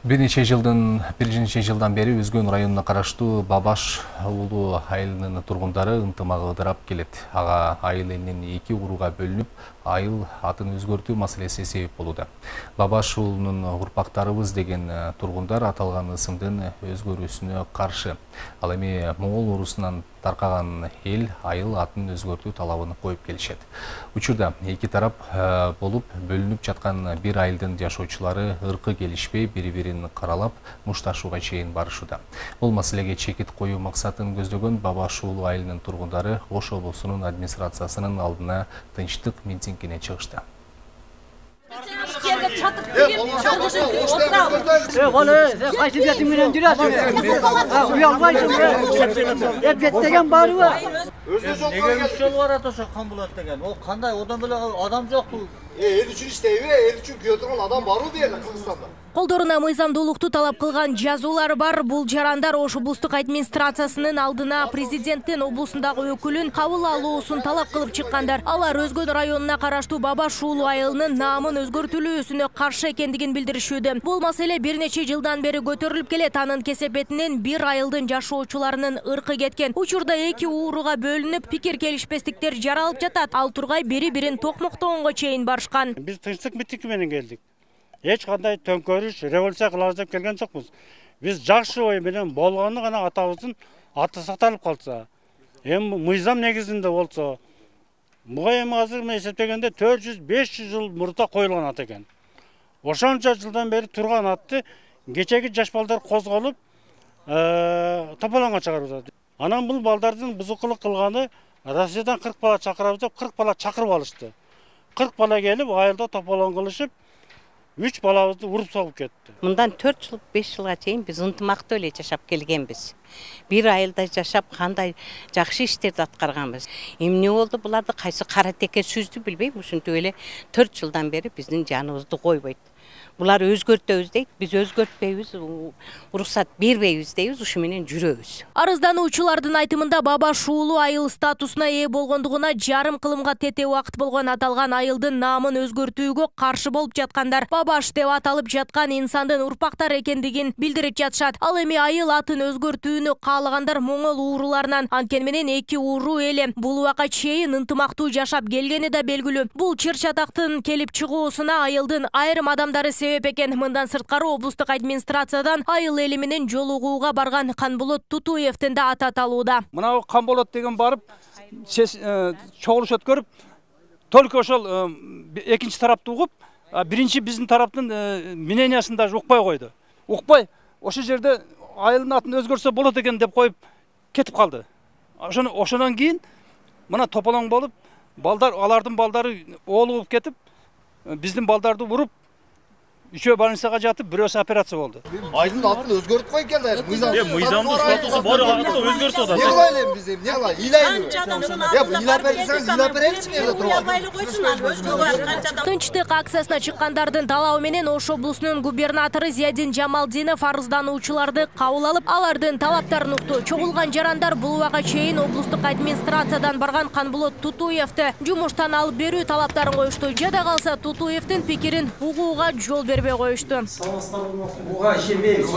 Bir neçe жылдан бери Өзгөн районуна караштуу Бабаш уулу айылынын тургундары ынтымагы ыдырап келет. Ага айыл элинин 2 урууга бөлүнүп, айыл атын өзгөртүү маселеси себеп болууда. Бабаш уулунун урпактарыбыз деген тургундар аталган ысымдын өзгөрүүсүнө каршы. Ал эми Моңгол уруусунан таркаган эл айыл атын өзгөртүү талабын коюп келишет. Учурда эки тарап болуп бөлүнүп жаткан бир айылдын жашоочулары ыркы келишпей бири-бирин каралап мушташууга чейин барышууда. Бул маселеге чекит коюу максатын көздөгөн Бабаш уулу айылынын тургундары Ош облусунун администрациясынын алдына тынчтык митингине чыгышты. Колдоруна мыйзамдуулукту талап кылган жазуулар бар. Бул жарандар Ош облустук администрациясынын алдына президенттин облусундагы өкүлүн кабыл алуусун талап кылып чыккандар. Алар Өзгөн районуна караштуу Бабаш уулу айылынын наамын өзгөртүлүүсүнө каршы экендигин билдиришүүдө. Бул маселе бир нече жылдан бери көтөрүлүп келет. Анын кесепетинен бир айылдын жашоочуларынын ыркы кеткен. Учурда эки ууруга бөлүнүп, пикир келишпестиктер жаралып жатат. Ал тургай бири-бирин токмоктогонго чейин барышкан. Биз тынчтык митинги менен келдик. Эч кандай төңкөрүш, революция кылабыз деп келген жокпуз. Биз жакшы ой менен болгону гана атабыздын аты сакталып калса, эми мыйзам негизинде болсо, буга эми азыр эсептегенде 400-500 жыл мурда коюлган ат экен. Ошончо жылдан бери турган атты кечеги жаш балдар козголуп, тополоңго чыгарып. Анан бул балдардын бузукулук кылганы Россиядан 40 бала чакырабыз деп 40 бала чакырып алышты. 40 бала келип айылда тополоң кылышып, 3 балабызды уруп согуп кетти. Мындан 4 жыл, 5 жылга чейин биз ынтымактуу эле жашап келгенбиз. Бир айылда жашап, кандай жакшы иштерди аткарганбыз. Эмне болду буларды кайсы кара теке сүздү билбейм, ушинтип эле 4 жылдан бери биздин жаныбызды койбойт. Булар өзгөртөбүз дейт, биз өзгөртпөйбүз, уруксат бербейбиз дейбиз, ушу менен жүрөбүз. Арыздануучулардын айтымында Бабаш уулу айыл статусуна ээ болгондугуна жарым кылымга тете убакыт болгон аталган айылдын наамын өзгөртүүгө каршы болуп жаткандар Бабаш деп аталып жаткан инсандын урпактары экендигин билдирип жатышат. Ал эми айыл атын өзгөртүүнү каалагандар Моңгол ууруларынан, анткени менен эки ууру эле бул убакка чейин ынтымактуу жашап келгени да белгилүү. Бул чыр-чатактын келип чыгуусуна айылдын айрым адамдары себеп экен. Мындан сырткары облустук администрациядан айыл эли менен жолугууга барган Канболот Тутуевдин да аты аталууда. Мына Канболот деген барып, чогулуш өткөрүп, только ошол экинчи тараптуу угуп, биринчи биздин тараптын мнениясын даже укпай койду. Укпай, ошол жерде айылдын атын өзгөрсө болот экен деп коюп кетип калды. Ошондон кийин мына тополоң болуп, балдар, алардын балдары оолуп кетип, биздин балдарды уруп, Üçөө больницага жатып, бирөөсү операция болду. Айдын атын өзгөртүп кой келди. Мыйзамдуу статусу бар, атын өзгөртүп атат. Не кылайлы биз эми, не кылайлы? Илайлы. Илап берсеңиз, илап беребиз жерде турган. Тынчтык акциясына чыккандардын талабы менен Ош облусунун губернатору Зиядин Жамалдинов арыздануучуларды кабыл алып, алардын талаптарын укту. Чогулган жарандар бул убакка чейин облустук администрациядан барган Канболот Тутуевди жумуштан алып берүү талаптарын коюшту. Жада калса Тутуевдин пикирин угууга жол бербей коюшту. Буга ишенбейбиз.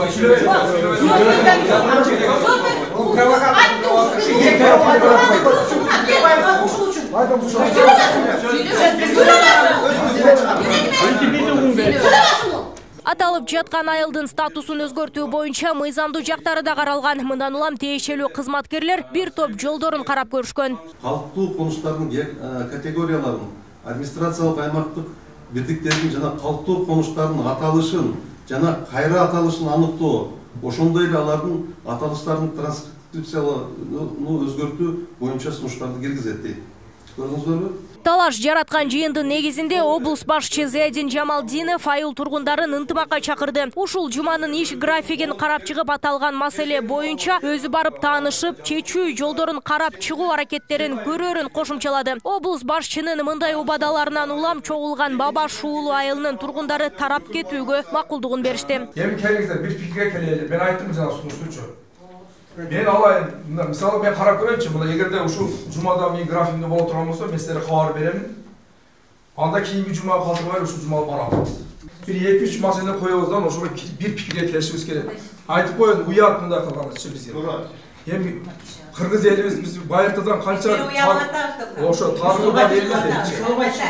Аталып жаткан айылдын статусун өзгөртүү боюнча мыйзамдуу жактары да каралган. Мындан улам тиешелүү кызматкерлер бир топ жолдорун карап көрүшкөн. Калктуу конуштардын категорияларын, администрациялык аймактык бирдиктердин жана калктуу конуштардын аталышын жана кайра аталышын аныктоо, ошондой эле алардын аталыштарын транскрипциялоо өзгөртүү боюнча сунуштарды киргизет дейт. Көрдүңүздөрбү? Талаш жараткан жыйындын негизинде облус башчы Зиядин Жамалдинов айыл тургундарын ынтымакка чакырды. Ушул жуманын иш графигин карап чыгып аталган маселе боюнча өзү барып таанышып, чечүү жолдорун карап чыгуу аракеттерин көрөрүн кошумчалады. Облус башчынын мындай убадаларынан улам чогулган Бабаш уулу айылынын тургундары тарап кетүүгө макулдугун беришти. Эми келиңиздер, бир пикирге келели. Мен айттым жана сунуштуучу. Мен алайын, мисалы мен карап көрөйүнчү, мына эгерде ушул жумада мен графикимде боло турган болсо, мен силерге кабар беремин. Анда кийинки жумага калтырбай ушул жумага барабыз. bir 2-3 маселени коебуздан ошого бир пикирге келишибиз керек. Айтып коеюн, уят мындай кылганычы бизге. Эми кыргыз элибиз биз байыртадан канча ошо тарыгыдан элбиз.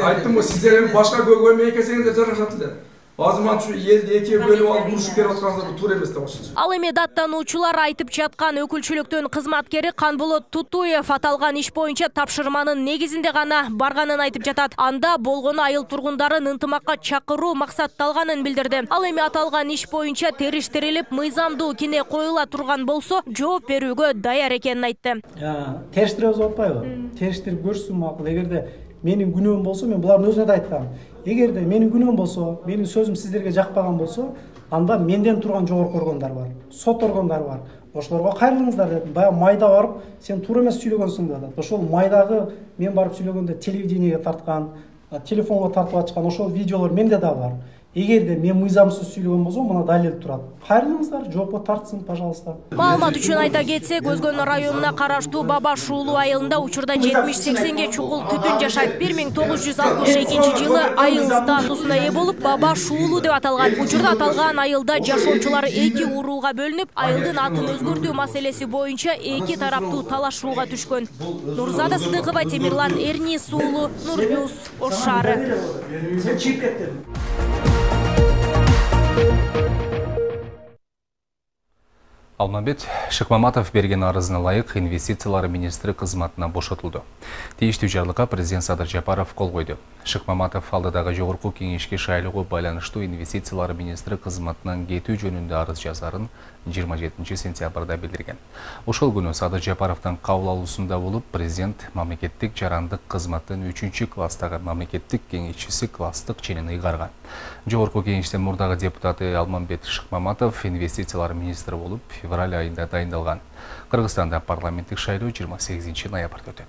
Айттым го, сиздер эми башка көйгөй экесеңиздер жарашат эле. Азырман ушу элди экиге бөлүп алып урушуп келип атканыңыздар туура эмес деп атышат. Ал эми даттануучулар айтып жаткан өкүлчүлүктүн кызматкери Канболот Тутуев аталган иш боюнча тапшырманын негизинде гана барганын айтып жатат. Анда болгону айыл тургундарын ынтымакка чакыруу максатталганын билдирди. Ал эми аталган иш боюнча териштирилип, мыйзамдуу кине коюла турган болсо, жооп берүүгө даяр экенин айтты. Териштиребиз деп атпайбы? Териштирип көрсүн макул. Эгерде менин күнөөм болсо, мен булардын өзүнө да айткам. Эгерде менин күнөөм болсо, менин сөзүм сиздерге жакпаган болсо, анда менден турган жогорку органдар бар, сот органдары бар. Ошолорго кайрылыңыздар дедим. Баягы майда барып, сен туура эмес сүйлөгөнсүң деп. Ошол майдагы мен барып сүйлөгөндө телевидениеге тарткан, телефонго тартып ачкан ошол видеолор менде да бар. Эгерде мен мыйзамсыз сүйлөгөн болсом, мына далил турат. Кайрылыңыздар, жоопко тартсын, пожалуйста. Маалымат үчүн айта кетсек, Өзгөн районуна караштуу Бабаш уулу айылында учурда 70-80ге чукул түтүн жашайт. 1962 жылы айыл статусуна ээ болуп, Бабаш уулу деп аталган. Учурда аталган айылда жашоочулар эки урууга бөлүнүп, айылдын атын өзгөртүү маселеси боюнча эки тараптуу талашууга түшкөн. Нурзада Сыдыкова, Темирлан Эрнис уулу, Нурньюз, Ош шаары. Алмамбет Шыкмаматов берген арызына лайык инвестициялар министри кызматынан бошотулду. Тийиштүү жарлыкка президент Садыр Жапаров кол койду. Шыкмаматов алдыдагы жогорку кеңешке шайлоого байланыштуу инвестициялар министри кызматынан кетүү жөнүндө арыз жазарын 27 сентябрда билдирген. Ошол күнү Садыр Жапаровдун кабыл алуусунда болуп, президент мамлекеттик жарандык кызматтын 3-класстагы мамлекеттик кеңешчиси класстык ченин ыйгарган. Жогорку кеңештин мурдагы депутаты Алмамбет Шыкмаматов инвестициялар министри болуп февраль айында дайындалган. Кыргызстанда парламенттик шайлоо 28 ноябрда өтөт.